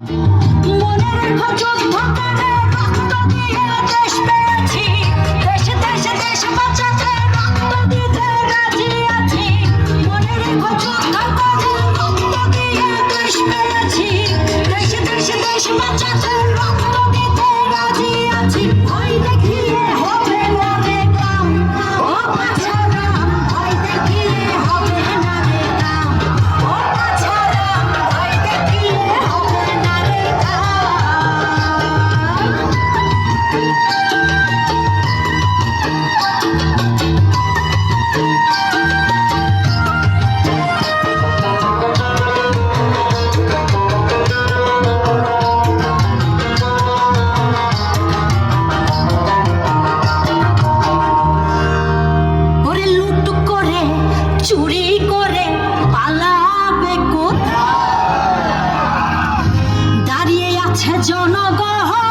মনে রেখো যুদ্ধ করে রক্ত দিয়ে দেশ পেয়েছি, দেশে দেশে দেশ বাঁচাতে রক্ত দিতে রাজি আছি। মনে রেখো যুদ্ধ করে রক্ত দিয়ে দেশ পেয়েছি, দেশে দেশে দেশ বাঁচাতে রক্ত দিতে রাজি আছি। ভয় দেখিয়ে হবে না রে কাম, ও বাছারাম, ভয় দেখিয়ে হবে না রে কাম, ও বাছারাম, ভয় দেখিয়ে হবে না রে কাম। ওরে লুট করে চুরি করে পালাবে কোথায়, দাঁড়িয়ে আছে জনগণ।